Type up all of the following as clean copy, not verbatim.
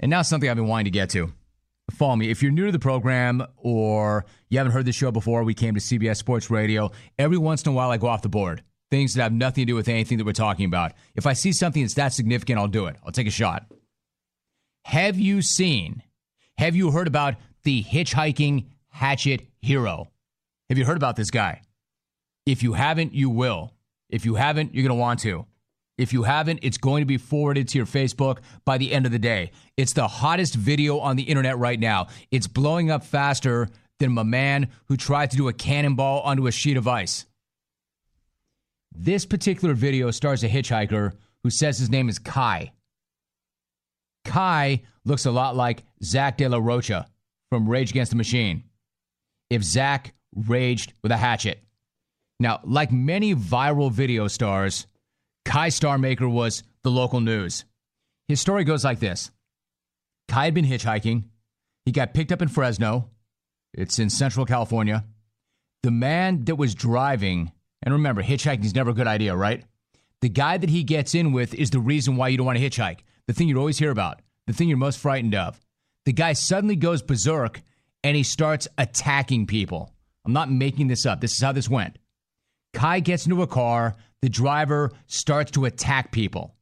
And now something I've been wanting to get to. Follow me. If you're new to the program or you haven't heard this show before, we came to CBS Sports Radio. Every once in a while, I go off the board. Things that have nothing to do with anything that we're talking about. If I see something that's that significant, I'll do it. I'll take a shot. Have you heard about the hitchhiking Hatchet hero? Have you heard about this guy? If you haven't, you will. If you haven't, you're going to want to. If you haven't, it's going to be forwarded to your Facebook by the end of the day. It's the hottest video on the internet right now. It's blowing up faster than a man who tried to do a cannonball onto a sheet of ice. This particular video stars a hitchhiker who says his name is Kai. Kai looks a lot like Zach De La Rocha from Rage Against the Machine, if Zach raged with a hatchet. Now, like many viral video stars, Kai Star Maker was the local news. His story goes like this. Kai had been hitchhiking. He got picked up in Fresno. It's in Central California. The man that was driving, and remember, hitchhiking is never a good idea, right? The guy that he gets in with is the reason why you don't want to hitchhike. The thing you'd always hear about. The thing you're most frightened of. The guy suddenly goes berserk and he starts attacking people. I'm not making this up. This is how this went. Kai gets into a car. The driver starts to attack people.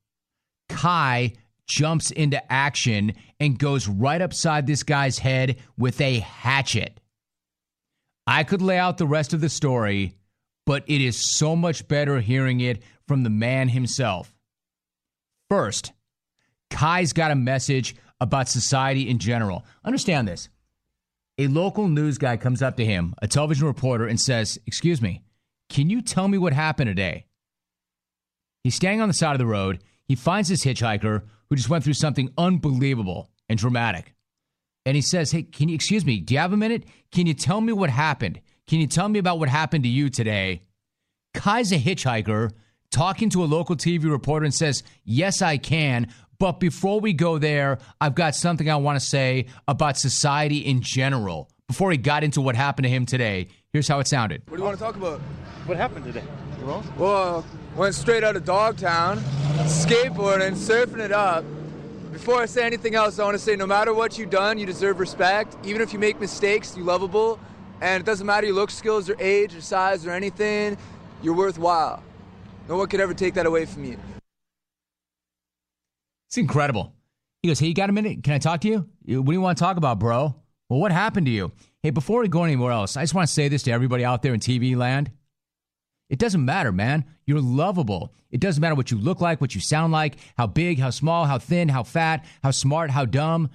Kai jumps into action and goes right upside this guy's head with a hatchet. I could lay out the rest of the story, but it is so much better hearing it from the man himself. First, Kai's got a message about society in general. Understand this. A local news guy comes up to him, a television reporter, and says, "Excuse me, can you tell me what happened today?" He's standing on the side of the road. He finds this hitchhiker who just went through something unbelievable and dramatic. And he says, "Hey, excuse me, do you have a minute? Can you tell me what happened? Can you tell me about what happened to you today?" Kai's a hitchhiker talking to a local TV reporter and says, "Yes, I can. But before we go there, I've got something I want to say about society in general." Before he got into what happened to him today, here's how it sounded. What do you want to talk about? What happened today? Well, went straight out of Dogtown, skateboarding, surfing it up. Before I say anything else, I want to say no matter what you've done, you deserve respect. Even if you make mistakes, you're lovable. And it doesn't matter your look, skills, or age, or size, or anything. You're worthwhile. No one could ever take that away from you. It's incredible. He goes, "Hey, you got a minute? Can I talk to you? What do you want to talk about, bro?" "Well, what happened to you?" "Hey, before we go anywhere else, I just want to say this to everybody out there in TV land. It doesn't matter, man. You're lovable. It doesn't matter what you look like, what you sound like, how big, how small, how thin, how fat, how smart, how dumb.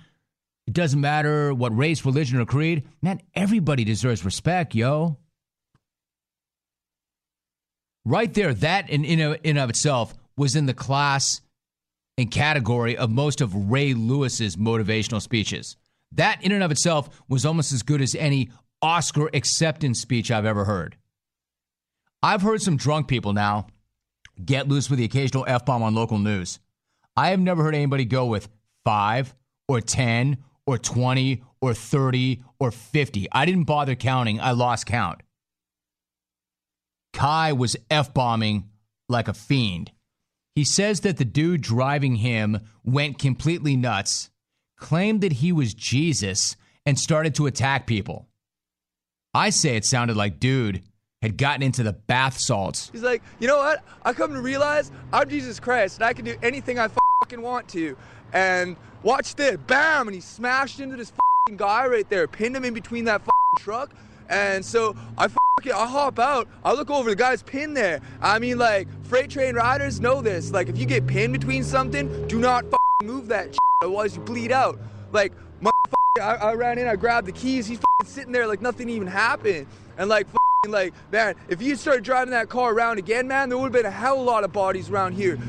It doesn't matter what race, religion, or creed. Man, everybody deserves respect, yo." Right there, that in of itself was in the class and category of most of Ray Lewis's motivational speeches. That in and of itself was almost as good as any Oscar acceptance speech I've ever heard. I've heard some drunk people now get loose with the occasional F-bomb on local news. I have never heard anybody go with 5 or 10 or 20 or 30 or 50. I didn't bother counting. I lost count. Kai was F-bombing like a fiend. He says that the dude driving him went completely nuts, claimed that he was Jesus, and started to attack people. I say it sounded like dude had gotten into the bath salts. He's like, "You know what? I come to realize I'm Jesus Christ and I can do anything I fucking want to. And watch this, bam!" And he smashed into this fucking guy right there, pinned him in between that fucking truck. And so I hop out. I look over, the guy's pinned there. I mean, like, freight train riders know this. Like, if you get pinned between something, do not fucking move that shit, otherwise you bleed out. Like, I ran in, I grabbed the keys. He's fucking sitting there like nothing even happened. And like, man, if you started driving that car around again, man, there would have been a hell of a lot of bodies around here.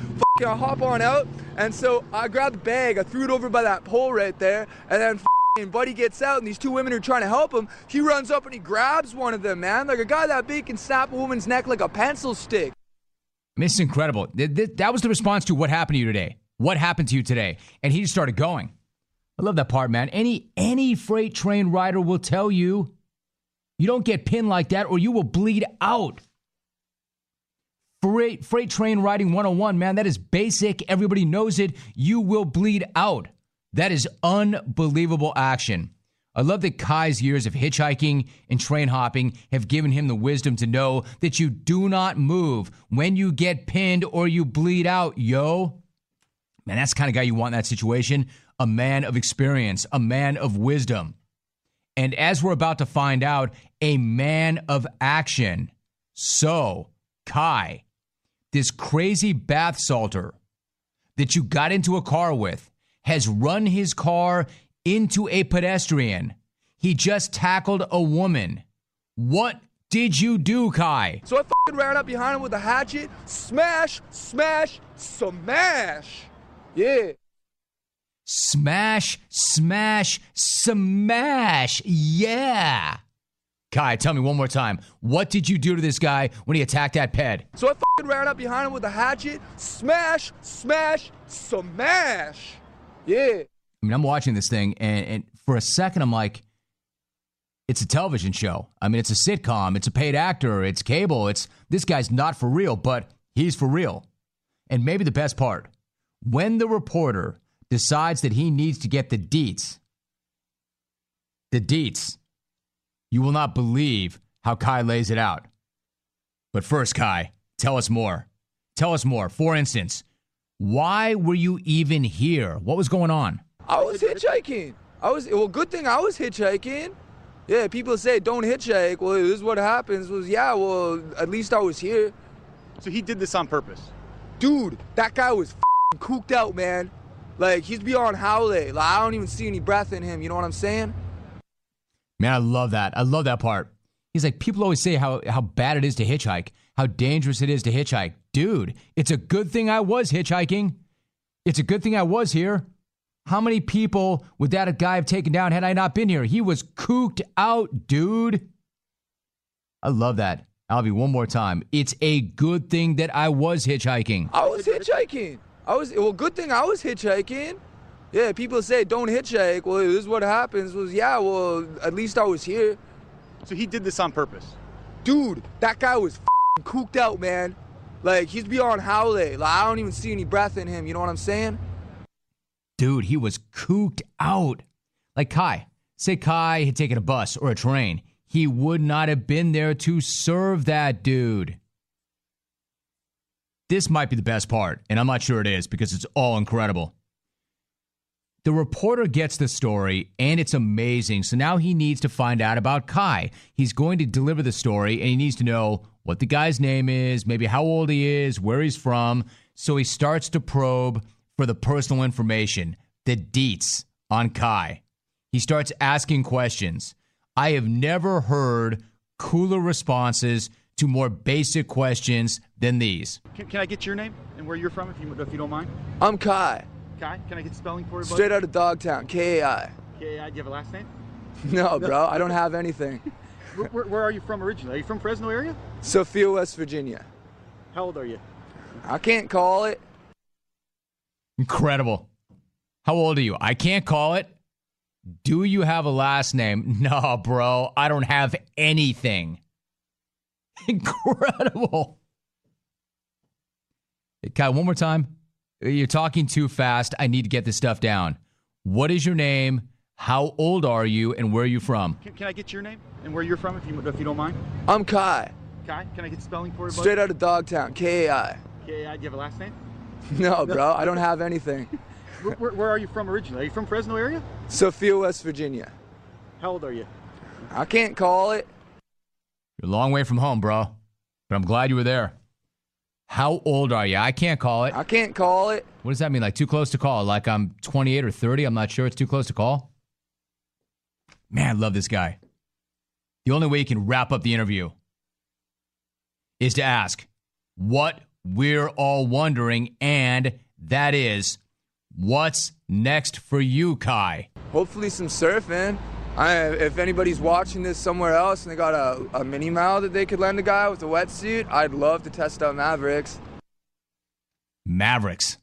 I hop on out, and so I grabbed the bag. I threw it over by that pole right there, and then Buddy gets out, and these two women are trying to help him. He runs up and he grabs one of them, man. Like a guy that big can snap a woman's neck like a pencil stick. I mean, it's incredible. That was the response to what happened to you today. What happened to you today? And he just started going. I love that part, man. Any freight train rider will tell you, you don't get pinned like that or you will bleed out. Freight train riding 101, man, that is basic. Everybody knows it. You will bleed out. That is unbelievable action. I love that Kai's years of hitchhiking and train hopping have given him the wisdom to know that you do not move when you get pinned or you bleed out, yo. Man, that's the kind of guy you want in that situation. A man of experience, a man of wisdom. And as we're about to find out, a man of action. So, Kai, this crazy bath salter that you got into a car with has run his car into a pedestrian. He just tackled a woman. What did you do, Kai? So I fucking ran up behind him with a hatchet. Smash, smash, smash. Yeah. Smash, smash, smash. Yeah. Kai, tell me one more time. What did you do to this guy when he attacked that ped? So I fucking ran up behind him with a hatchet. Smash, smash, smash. Yeah. I mean, I'm watching this thing, and for a second, I'm like, it's a television show. I mean, it's a sitcom. It's a paid actor. It's cable. This guy's not for real, but he's for real. And maybe the best part, when the reporter decides that he needs to get the deets, you will not believe how Kai lays it out. But first, Kai, tell us more. Tell us more. For instance, why were you even here? What was going on? I was hitchhiking. Good thing I was hitchhiking. Yeah, people say don't hitchhike. Well, this is what happens. At least I was here. So he did this on purpose? Dude, that guy was cooked out, man. Like, he's beyond Howley. Like, I don't even see any breath in him. You know what I'm saying? Man, I love that. I love that part. He's like, people always say how bad it is to hitchhike, how dangerous it is to hitchhike. Dude, it's a good thing I was hitchhiking. It's a good thing I was here. How many people would that guy have taken down had I not been here? He was cooked out, dude. I love that. Albie, one more time. It's a good thing that I was hitchhiking. I was hitchhiking. Good thing I was hitchhiking. Yeah, people say don't hitchhike. Well, this is what happens. At least I was here. So he did this on purpose? Dude, that guy was cooked out, man. Like, he's beyond Howley. Like, I don't even see any breath in him. You know what I'm saying? Dude, he was cooked out. Like Kai. Say Kai had taken a bus or a train. He would not have been there to serve that dude. This might be the best part, and I'm not sure it is because it's all incredible. The reporter gets the story, and it's amazing. So now he needs to find out about Kai. He's going to deliver the story, and he needs to know what the guy's name is, maybe how old he is, where he's from. So he starts to probe for the personal information, the deets on Kai. He starts asking questions. I have never heard cooler responses to more basic questions than these. Can I get your name and where you're from, if you don't mind? I'm Kai. Kai? Can I get spelling for you, buddy? Straight out of Dogtown, K-A-I. K-A-I. Do you have a last name? No, bro. I don't have anything. Where are you from originally? Are you from Fresno area? Sophia, West Virginia. How old are you? I can't call it. Incredible. How old are you? I can't call it. Do you have a last name? No, bro. I don't have anything. Incredible. Hey, Kai, one more time. You're talking too fast. I need to get this stuff down. What is your name? How old are you? And where are you from? Can I get your name and where you're from, if you don't mind? I'm Kai. Kai? Can I get spelling for you, buddy? Straight out of Dogtown, K-A-I. K-A-I. Do you have a last name? No, bro. I don't have anything. Where are you from originally? Are you from Fresno area? Sophia, West Virginia. How old are you? I can't call it. You're a long way from home, bro. But I'm glad you were there. How old are you? I can't call it. I can't call it. What does that mean? Like too close to call? Like I'm 28 or 30? I'm not sure. It's too close to call? Man, I love this guy. The only way you can wrap up the interview is to ask what we're all wondering, and that is, what's next for you, Kai? Hopefully some surfing. If anybody's watching this somewhere else and they got a mini mow that they could lend a guy with a wetsuit, I'd love to test out Mavericks. Mavericks.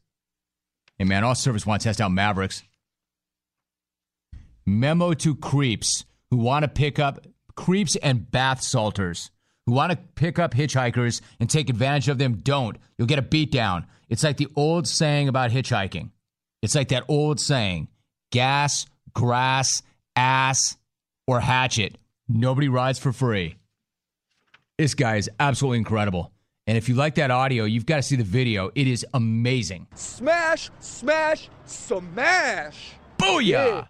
Hey, man, all surfers want to test out Mavericks. Memo to creeps who want to pick up creeps and bath salters who want to pick up hitchhikers and take advantage of them. Don't. You'll get a beat down. It's like the old saying about hitchhiking. It's like that old saying, gas, grass, ass, or Hatchet, nobody rides for free. This guy is absolutely incredible. And if you like that audio, you've got to see the video. It is amazing. Smash, smash, smash. Booyah! Yeah.